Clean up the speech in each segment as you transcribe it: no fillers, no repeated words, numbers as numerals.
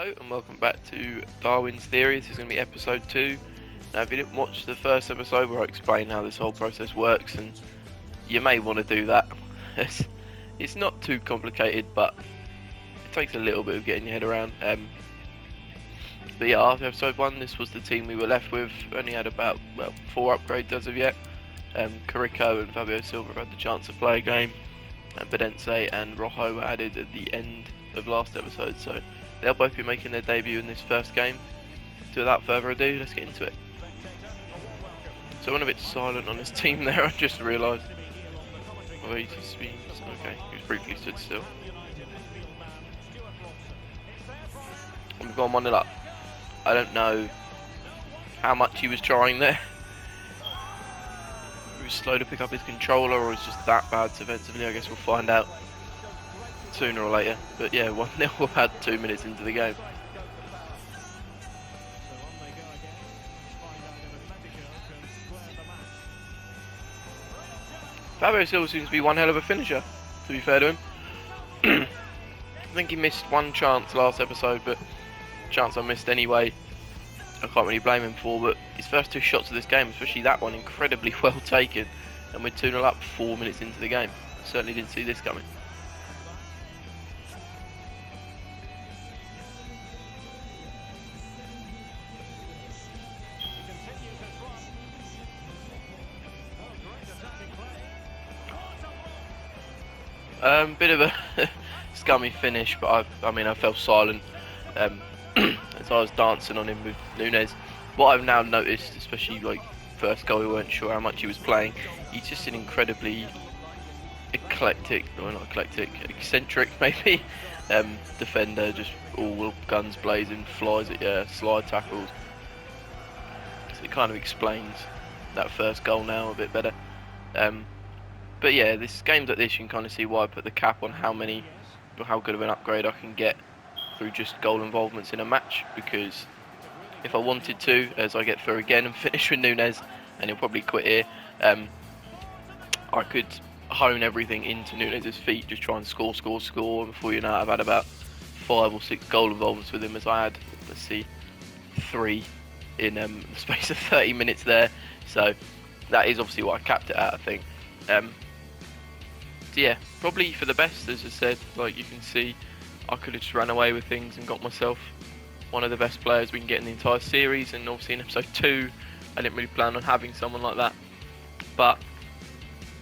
Hello and welcome back to Darwin's Theory. This is going to be episode 2. Now if you didn't watch the first episode where I explain how this whole process works, and you may want to do that. It's not too complicated, but it takes a little bit of getting your head around. But yeah, after episode 1 this was the team we were left with. Only had about 4 upgrades as of yet. Carico and Fabio Silva had the chance to play a game, and Bedense and Rojo were added at the end of last episode, so they'll both be making their debut in this first game. So without further ado, let's get into it. So I went a bit silent on this team there, I just realised. Okay, he was briefly stood still. We've gone 1-0 up. I don't know how much he was trying there. He was slow to pick up his controller, or he's just that bad defensively. I guess we'll find out sooner or later. But yeah, 1-0 about 2 minutes into the game. Fabio Silva seems to be one hell of a finisher, to be fair to him. I think he missed one chance last episode, but chance I missed anyway, I can't really blame him for. But his first 2 shots of this game, especially that one, incredibly well taken, and we're 2-0 up 4 minutes into the game. Certainly didn't see this coming. Bit of a scummy finish, but I fell silent as I was dancing on him with Nunez. What I've now noticed, especially like first goal, we weren't sure how much he was playing. He's just an incredibly eccentric maybe defender, just all guns blazing, flies at you, slide tackles. So it kind of explains that first goal now a bit better. But yeah, this games like this, you can kind of see why I put the cap on how good of an upgrade I can get through just goal involvements in a match. Because if I wanted to, as I get through again and finish with Nunez, and he'll probably quit here, I could hone everything into Nunez's feet, just try and score, and before you know it, I've had about 5 or 6 goal involvements with him, as I had, let's see, 3 in the space of 30 minutes there. So that is obviously what I capped it at, I think. So yeah, probably for the best, as I said. Like you can see, I could have just ran away with things and got myself one of the best players we can get in the entire series, and obviously in episode 2 I didn't really plan on having someone like that. But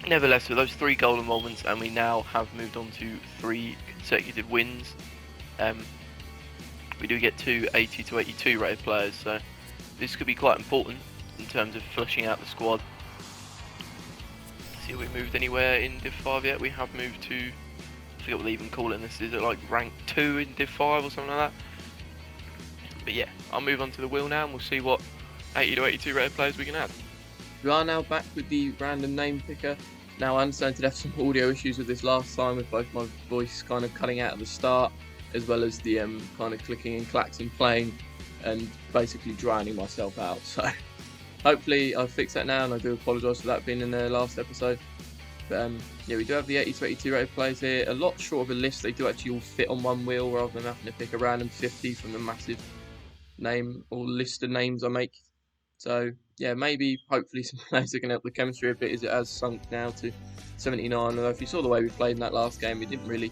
nevertheless, with those 3 goal involvements, and we now have moved on to 3 consecutive wins, we do get 2 80 to 82 rated players, so this could be quite important in terms of fleshing out the squad. See if we moved anywhere in Div 5 yet. We have moved to, I forget what they even call it in this, is it like rank 2 in Div 5 or something like that? But yeah, I'll move on to the wheel now and we'll see what 80 to 82 rated players we can add. We are now back with the random name picker. Now I understand to have some audio issues with this last time, with both my voice kind of cutting out at the start, as well as the kind of clicking and clacks and playing, and basically drowning myself out. So hopefully I've fixed that now, and I do apologise for that being in the last episode. But yeah, we do have the 80 to 82 rated players here. A lot short of a list. They do actually all fit on one wheel rather than having to pick a random 50 from the massive name or list of names I make. So yeah, maybe hopefully some players that can help the chemistry a bit, as it has sunk now to 79. Although if you saw the way we played in that last game, we didn't really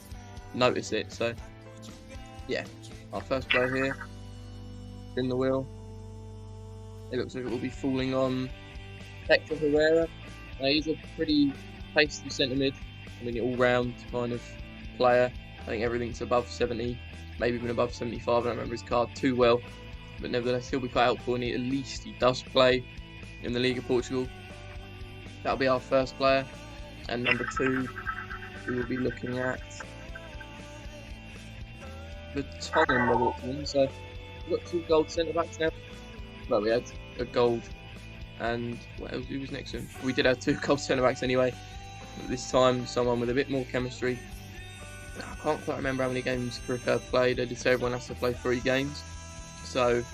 notice it. So yeah, our first player here, spin the wheel. It looks like it will be falling on Hector Herrera. He's a pretty tasty centre mid. I mean, all-round kind of player. I think everything's above 70, maybe even above 75. I don't remember his card too well, but nevertheless, he'll be quite helpful, and at least he does play in the League of Portugal. That'll be our first player. And number 2, we will be looking at the Tottenham level. So we've got 2 gold centre-backs now. Well, we had a gold, and what else? Who was next to him? We did have 2 gold centre-backs anyway. But this time, someone with a bit more chemistry. I can't quite remember how many games Carico played. I did say everyone has to play 3 games. So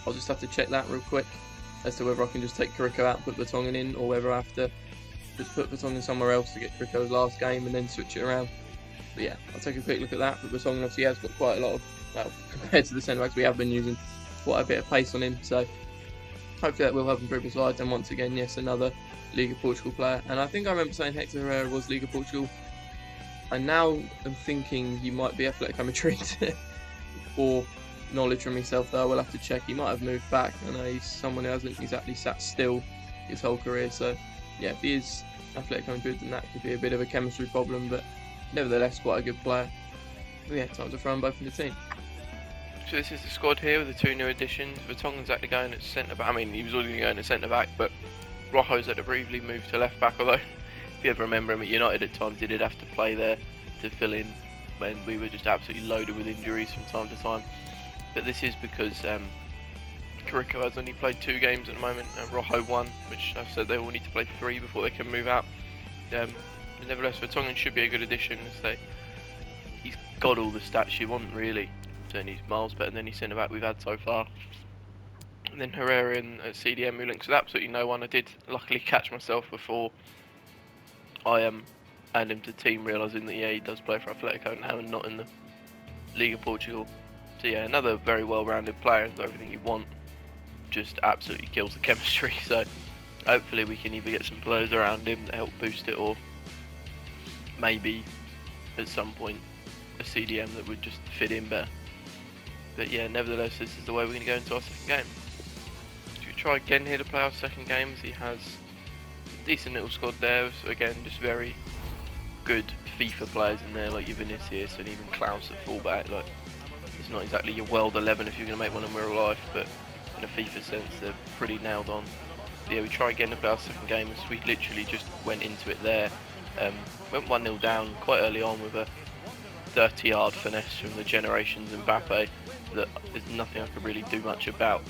I'll just have to check that real quick as to whether I can just take Carico out and put Vertonghen in, or whether I have to just put Vertonghen somewhere else to get Carico's last game and then switch it around. But yeah, I'll take a quick look at that. But Vertonghen obviously has got quite a lot of well, compared to the centre backs we have been using, quite a bit of pace on him. So hopefully that will help improve his side. And once again, yes, another League of Portugal player. And I think I remember saying Hector Herrera was League of Portugal. I now am thinking he might be Atletico Madrid. Or knowledge from himself, though. I will have to check. He might have moved back. I know he's someone who hasn't exactly sat still his whole career. So yeah, if he is Atletico Madrid, then that could be a bit of a chemistry problem. But nevertheless, quite a good player. Yeah, time to throw them both in the team. So this is the squad here with the 2 new additions. Vertonghen's actually going at centre back. I mean, he was already going at centre back, but Rojo's had to briefly move to left back. Although, if you ever remember him at United at times, he did have to play there to fill in when we were just absolutely loaded with injuries from time to time. But this is because Carico has only played 2 games at the moment, and Rojo 1, which I've said they all need to play 3 before they can move out. Nevertheless, Vertonghen should be a good addition, as he's got all the stats you want, really. Certainly he's miles better than any centre back we've had so far. And then Herrera and CDM, who links with absolutely no one. I did luckily catch myself before I add him to team, realising that yeah, he does play for Atletico now and not in the League of Portugal. So yeah, another very well-rounded player, and everything you want. Just absolutely kills the chemistry. So hopefully we can either get some players around him that help boost it, or maybe at some point a CDM that would just fit in better. But yeah, nevertheless, this is the way we're going to go into our second game. Should we try again here to play our second game, as he has a decent little squad there. So again, just very good FIFA players in there, like your Vinicius and even Klaus at fullback. Like, it's not exactly your world 11 if you're going to make one in real life, but in a FIFA sense, they're pretty nailed on. So yeah, we try again to play our second game, as we literally just went into it there. Went 1-0 down quite early on with a 30-yard finesse from the Generations Mbappe that there's nothing I could really do much about.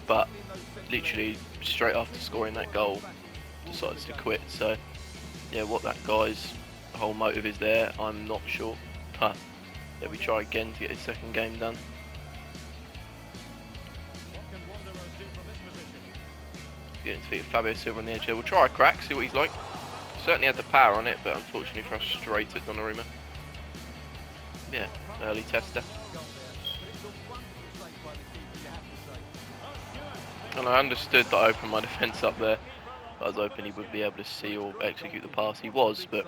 But literally straight after scoring that goal, decides to quit. So yeah, what that guy's whole motive is there, I'm not sure. But yeah, we try again to get his second game done. Getting to feet Fabio Silva on the edge there. We'll try a crack, see what he's like. Certainly had the power on it, but unfortunately for us, straight at Donnarumma. Yeah, early tester. And I understood that I opened my defence up there. I was hoping he would be able to see or execute the pass. He was, but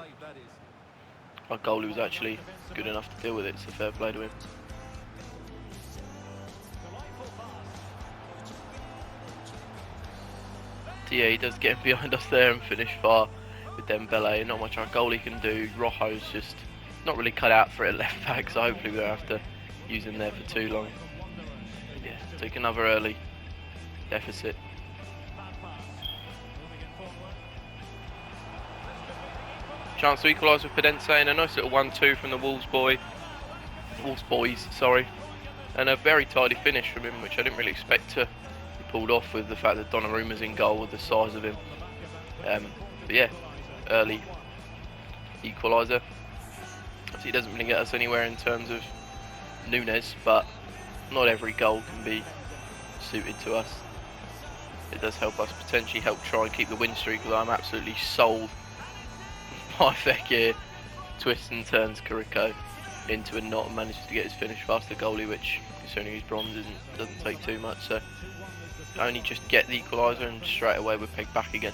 our goalie was actually good enough to deal with it, so fair play to him. So yeah, he does get behind us there and finish far with Dembele. Not much our goalie can do. Rojo's just not really cut out for it at left back, so hopefully we don't have to use him there for too long. Yeah, take another early deficit. Chance to equalise with Pedence, and a nice little 1-2 from the Wolves boys, sorry. And a very tidy finish from him, which I didn't really expect to be pulled off, with the fact that Donnarumma's in goal with the size of him. But yeah, early equaliser. So he doesn't really get us anywhere in terms of Nunes, but not every goal can be suited to us. It does help us potentially try and keep the win streak, because I'm absolutely sold by Fekir twists and turns Carico into a knot and manages to get his finish past the goalie, which considering he's bronze doesn't take too much. So only just get the equaliser and straight away we're pegged back again.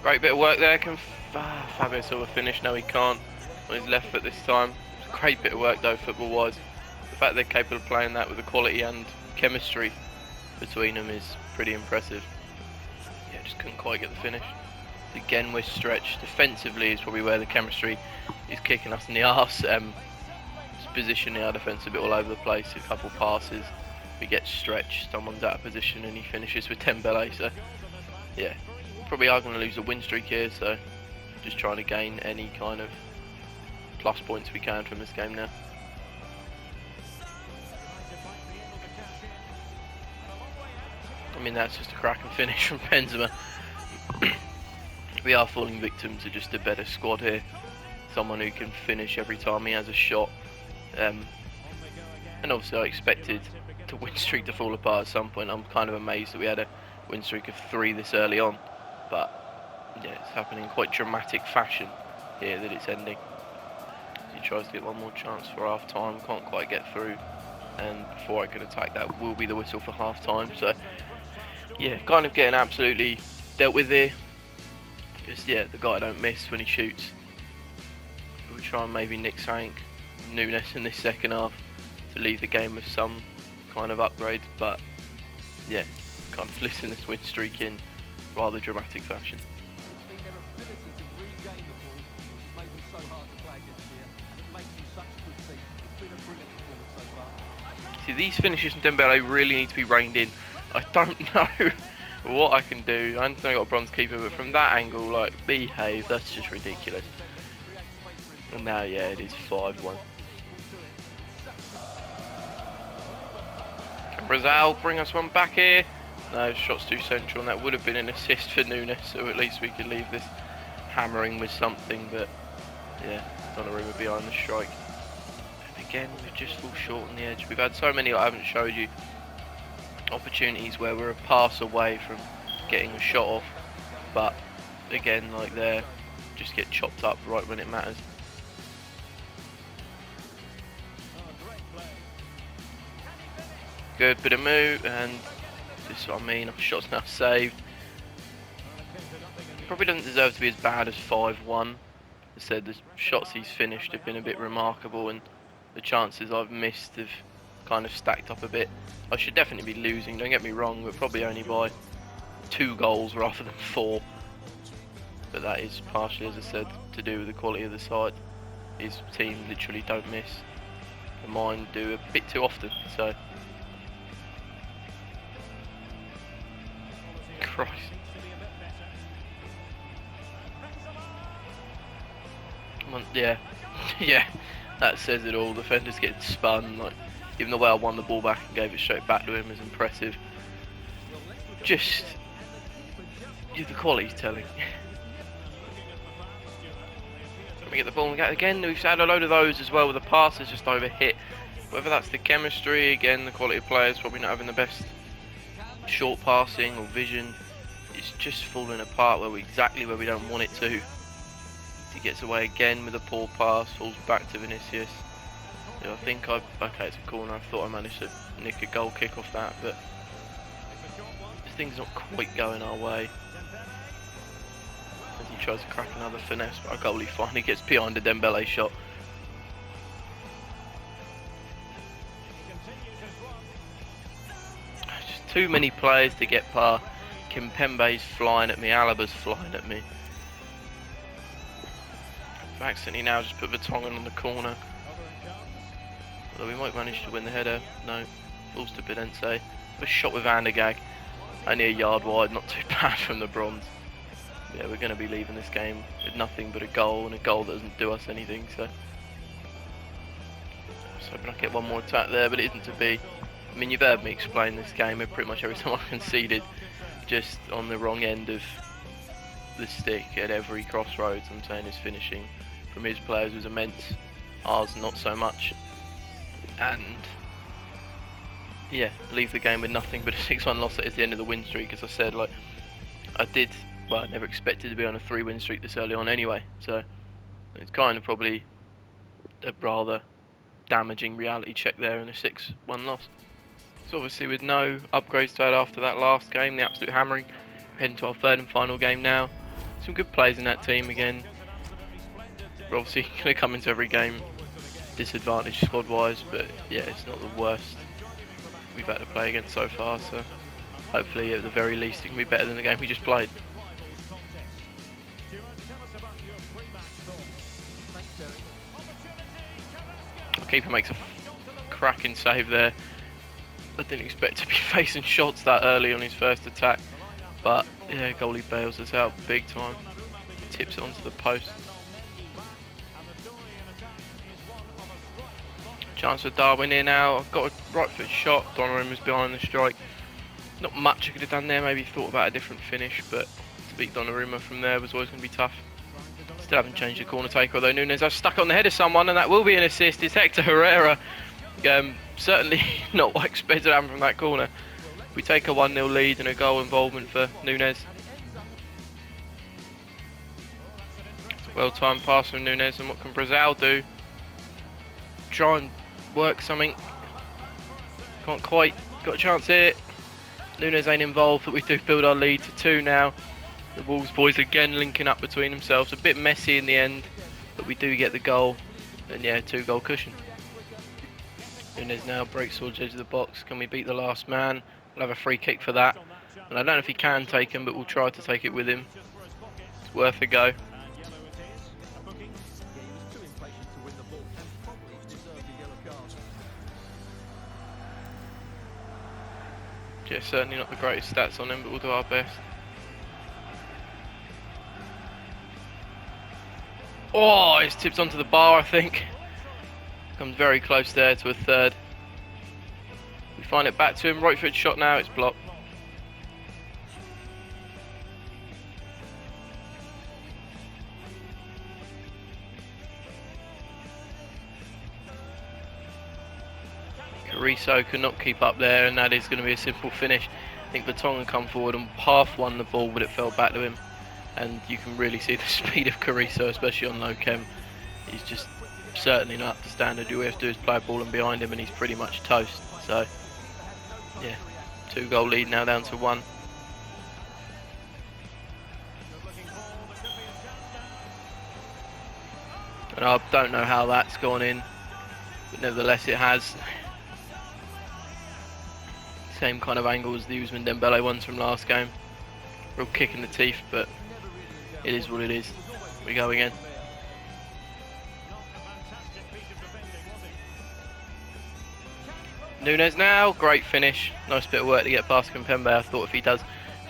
Great bit of work there. Can Fabio Silva finish? No, he can't on his left foot this time. It's a great bit of work though, football wise. The fact they're capable of playing that with the quality and chemistry between them is pretty impressive. Yeah, just couldn't quite get the finish. Again, we're stretched. Defensively is probably where the chemistry is kicking us in the arse. Just positioning our defence a bit all over the place. A couple passes, we get stretched. Someone's out of position and he finishes with Dembele. So yeah, probably are going to lose a win streak here. So just trying to gain any kind of plus points we can from this game now. I mean, that's just a cracking finish from Benzema. We are falling victim to just a better squad here. Someone who can finish every time he has a shot. And obviously I expected the win streak to fall apart at some point. I'm kind of amazed that we had a win streak of 3 this early on. But yeah, it's happening in quite dramatic fashion. here that it's ending. He tries to get one more chance for half time, can't quite get through, and before I can attack, that will be the whistle for half time. So yeah, kind of getting absolutely dealt with here. Just yeah, the guy don't miss when he shoots. We'll try and maybe nick something Nunes in this second half to leave the game with some kind of upgrade, but yeah, kind of listen this win streak in rather dramatic fashion. See, these finishes from Dembele really need to be reined in. I don't know what I can do. I understand I got a bronze keeper, but from that angle, like, behave, that's just ridiculous. And now, yeah, it is 5-1. Can Brazil bring us one back here? No, shot's too central, and that would have been an assist for Nunes, so at least we could leave this hammering with something, but yeah, Donnarumma behind the strike. And again, we just fall short on the edge. We've had so many, I haven't showed you, opportunities where we're a pass away from getting a shot off, but again, like there, just get chopped up right when it matters. Good bit of move, and this is what I mean, our shot's now saved. Probably doesn't deserve to be as bad as 5-1. As I said, the shots he's finished have been a bit remarkable, and the chances I've missed have kind of stacked up a bit. I should definitely be losing, don't get me wrong, but probably only by 2 goals rather than 4. But that is partially, as I said, to do with the quality of the side. His team literally don't miss, and mine do a bit too often, so... Christ. Yeah, yeah, that says it all. Defenders getting spun, like, even the way I won the ball back and gave it straight back to him is impressive. Just, yeah, the quality's telling. Let me get the ball and get again. We've had a load of those as well, with the passes just overhit. Whether that's the chemistry, again, the quality of players probably not having the best short passing or vision. It's just falling apart exactly where we don't want it to. He gets away again with a poor pass, falls back to Vinicius. Yeah, I think okay, it's a corner. I thought I managed to nick a goal kick off that, but this thing's not quite going our way. As he tries to crack another finesse, but our goalie finally gets behind a Dembele shot. Just too many players to get past. Kimpembe's flying at me, Alaba's flying at me. I've accidentally now just put Vertonghen on the corner. Although we might manage to win the header. No, falls to Bidense. A shot with Andergag. Only a yard wide, not too bad from the bronze. Yeah, we're going to be leaving this game with nothing but a goal, and a goal that doesn't do us anything, so... So hoping I get one more attack there, but it isn't to be. I mean, you've heard me explain this game pretty much every time I've conceded. Just on the wrong end of the stick at every crossroads. I'm saying his finishing from his players was immense, ours not so much, and yeah, leave the game with nothing but a 6-1 loss at the end of the win streak. As I said, like, I never expected to be on a 3-win streak this early on anyway, so it's kind of probably a rather damaging reality check there in a 6-1 loss. So obviously with no upgrades to add after that last game, the absolute hammering, we're heading to our 3rd and final game now. Some good players in that team again. We're obviously going to come into every game disadvantaged squad wise, but yeah, it's not the worst we've had to play against so far, so hopefully at the very least it can be better than the game we just played. Our keeper makes a cracking save there. I didn't expect to be facing shots that early on his first attack, but yeah, goalie bails us out big time. Tips it onto the post. Chance for Darwin here now. I've got a right foot shot. Donnarumma's behind the strike. Not much I could have done there. Maybe thought about a different finish, but to beat Donnarumma from there was always going to be tough. Still haven't changed the corner take, although Nunes has stuck on the head of someone, and that will be an assist. It's Hector Herrera. Certainly not what I expected to happen from that corner. We take a 1-0 lead and a goal involvement for Nunes. Well timed pass from Nunes, and what can Brazil do? Try and work something. Can't quite. Got a chance here. Nunes ain't involved, but we do build our lead to 2 now. The Wolves boys again linking up between themselves. A bit messy in the end, but we do get the goal. And yeah, 2-goal cushion. Nunes now breaks towards the edge of the box. Can we beat the last man? We'll have a free kick for that. And I don't know if he can take him, but we'll try to take it with him. It's worth a go. Yeah, certainly not the greatest stats on him, but we'll do our best. Oh, it's tipped onto the bar, I think. Comes very close there to a third. We find it back to him. Right foot shot now, it's blocked. Carriço could not keep up there, and that is going to be a simple finish. I think Vertonghen come forward and half won the ball, but it fell back to him. And you can really see the speed of Carriço, especially on low chem. He's just certainly not up to standard. All we have to do is play a ball in behind him and he's pretty much toast. So, yeah, 2-goal lead now down to 1. And I don't know how that's gone in, but nevertheless it has. Same kind of angle as the Ousmane Dembele ones from last game. Real kick in the teeth, but it is what it is. We go again. Nunes now, great finish. Nice bit of work to get past Kimpembe. I thought if he does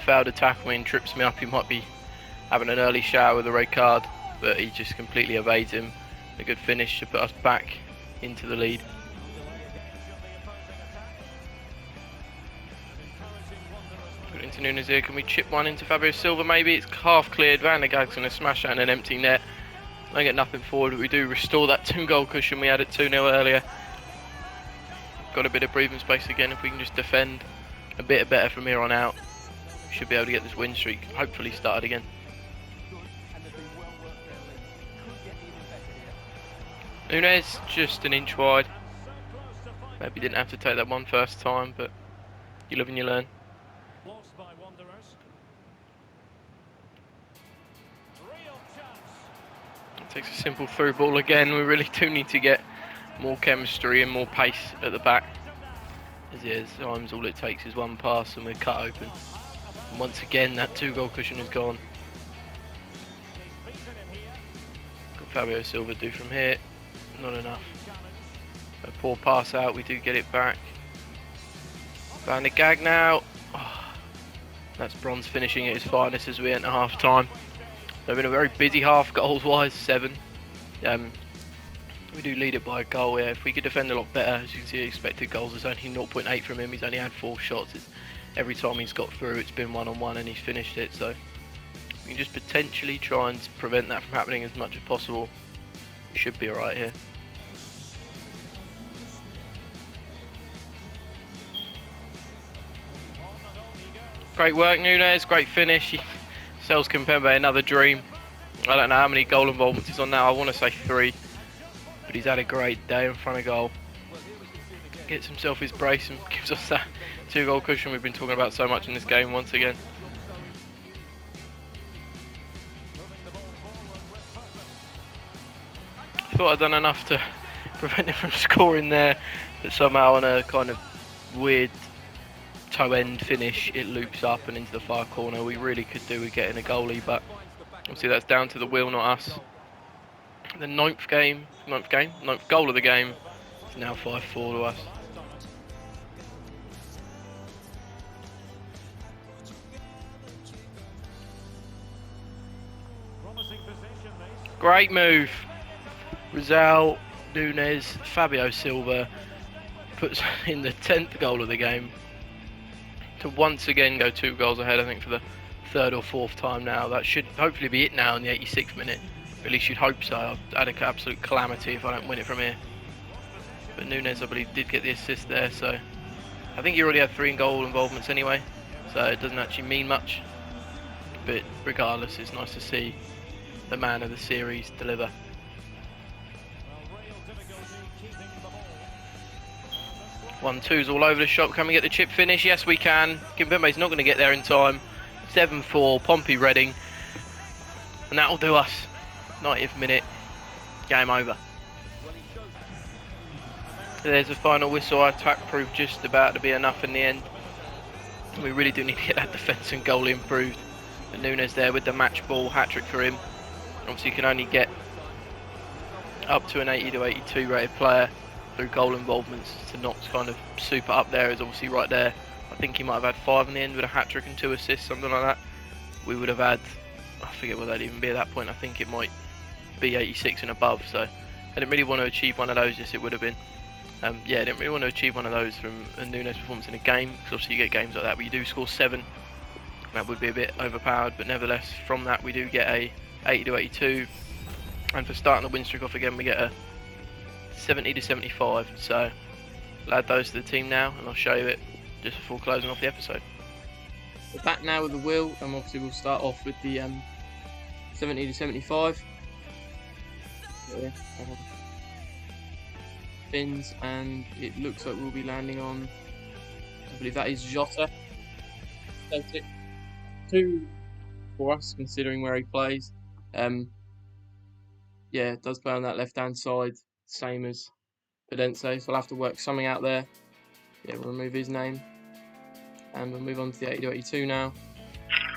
fail to tackle me and trips me up, he might be having an early shower with a red card, but he just completely evades him. A good finish to put us back into the lead. Put it into Nunes here. Can we chip one into Fabio Silva maybe? It's half cleared. Van der Gaag's going to smash that in an empty net. I get nothing forward, but we do restore that 2-goal cushion we had at 2-0 earlier. Got a bit of breathing space again. If we can just defend a bit better from here on out, we should be able to get this win streak hopefully started again. Nunes just an inch wide. Maybe didn't have to take that one first time, but you live and you learn. Takes a simple through ball again. We really do need to get more chemistry and more pace at the back. As it is, sometimes all it takes is one pass and we're cut open. And once again, that 2-goal cushion is gone. Got Fabio Silva do from here. Not enough. A poor pass out. We do get it back. Van der Gaag now. Oh, that's Bronze finishing at his finest as we enter half time. They've been a very busy half, goals-wise, 7. We do lead it by a goal. Yeah, if we could defend a lot better, as you can see, expected goals is only 0.8 from him. He's only had 4 shots. Every time he's got through, it's been 1-on-1 and he's finished it. So we can just potentially try and prevent that from happening as much as possible. We should be alright here. Great work, Nunes. Great finish. He sells Kimpembe another dream. I don't know how many goal involvements he's on now. I want to say 3. But he's had a great day in front of goal. Gets himself his brace and gives us that 2-goal cushion we've been talking about so much in this game once again. Thought I'd done enough to prevent him from scoring there, but somehow on a kind of weird toe end finish it loops up and into the far corner. We really could do with getting a goalie, but obviously that's down to the wheel, not us. The ninth goal of the game is now 5-4 to us. Great move. Rizal, Nunes, Fabio Silva puts in the 10th goal of the game to once again go 2 goals ahead, I think for the 3rd or 4th time now. That should hopefully be it now in the 86th minute. At least you'd hope so. I've had an absolute calamity if I don't win it from here. But Nunes, I believe, did get the assist there, so I think he already had 3 goal involvements anyway, so it doesn't actually mean much. But regardless, it's nice to see the man of the series deliver. One, twos all over the shop. Can we get the chip finish? Yes, we can. Kimpembe's not going to get there in time. 7-4, Pompey Reading. And that'll do us. 90th minute. Game over. There's a final whistle. Our attack proved just about to be enough in the end. We really do need to get that defence and goal improved. But Nunes there with the match ball, hat-trick for him. Obviously you can only get up to an 80 to 82 rated player through goal involvements. To not kind of super up there is obviously right there. I think he might have had 5 in the end with a hat-trick and 2 assists, something like that. We would have had, I forget what that'd even be at that point. I think it might be 86 and above. So I didn't really want to achieve one of those. Yes, it would have been. Yeah, I didn't really want to achieve one of those from a Nunes performance in a game, because obviously you get games like that where you do score 7. That would be a bit overpowered, but nevertheless from that we do get a 80 to 82, and for starting the win streak off again we get a 70 to 75. So I'll add those to the team now and I'll show you it just before closing off the episode. We're back now with the wheel, and obviously we'll start off with the 70 to 75. Yeah. Spins, and it looks like we'll be landing on, I believe that is Jota. Celtic. 2 for us considering where he plays. Yeah, it does play on that left hand side, same as Fidense, so we'll have to work something out there. Yeah, we'll remove his name and we'll move on to the 80 to 82 now.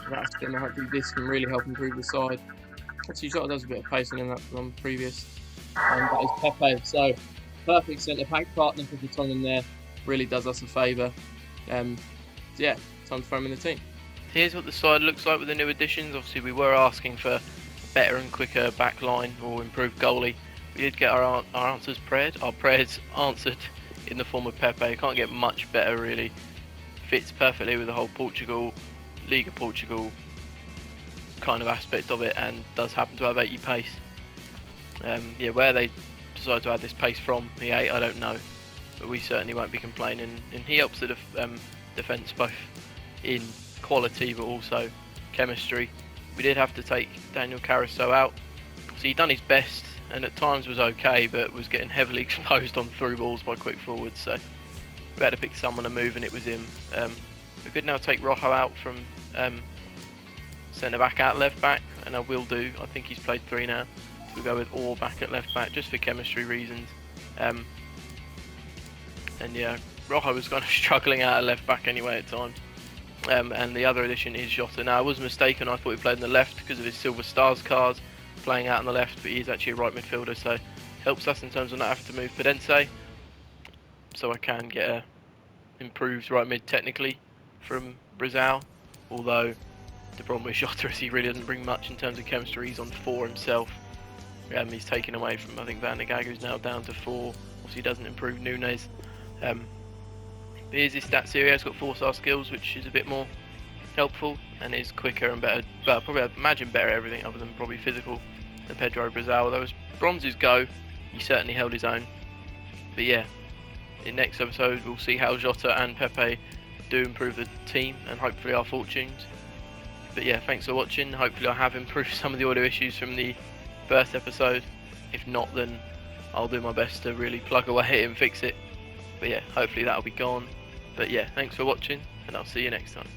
That's going to hopefully this can really help improve the side. Actually, Jota does a bit of pacing in that from previous, and that is Pepe. So perfect centre back partner for Vertonghen there, really does us a favour. Yeah, time to throw him in the team. Here's what the side looks like with the new additions. Obviously we were asking for better and quicker back line or improved goalie. We did get our prayers answered in the form of Pepe. Can't get much better really. Fits perfectly with the whole Portugal, Liga Portugal kind of aspect of it, and does happen to have 80 pace. Yeah, where they decide to add this pace from, the 8, I don't know, but we certainly won't be complaining. And he helps the defence both in quality but also chemistry. We did have to take Daniel Caruso out, so he done his best and at times was okay, but was getting heavily exposed on through balls by quick forwards, so we had to pick someone to move and it was him. We could now take Rojo out from centre back out left back, and I will do. I think he's played 3 now. We'll go with Orr back at left back just for chemistry reasons. And yeah, Rojo was kind of struggling out at left back anyway at times. And the other addition is Jota. Now I was mistaken, I thought he played on the left because of his Silver Stars cards, playing out on the left, but he's actually a right midfielder, so helps us in terms of not having to move Fidense. So I can get a improved right mid technically from Brazil, although the problem with Jota is he really doesn't bring much in terms of chemistry. He's on 4 himself. He's taken away from, I think, Van der Gag, who's now down to 4. Obviously doesn't improve Nunes. Here's his stats here. He's got 4-star skills, which is a bit more helpful, and is quicker and better, well, probably I'd imagine better at everything other than probably physical than Pedro Brazil. Although as bronzes go, he certainly held his own. But yeah, in next episode we'll see how Jota and Pepe do improve the team and hopefully our fortunes. But yeah, thanks for watching. Hopefully I have improved some of the audio issues from the first episode. If not, then I'll do my best to really plug away at it and fix it. But yeah, hopefully that'll be gone. But yeah, thanks for watching, and I'll see you next time.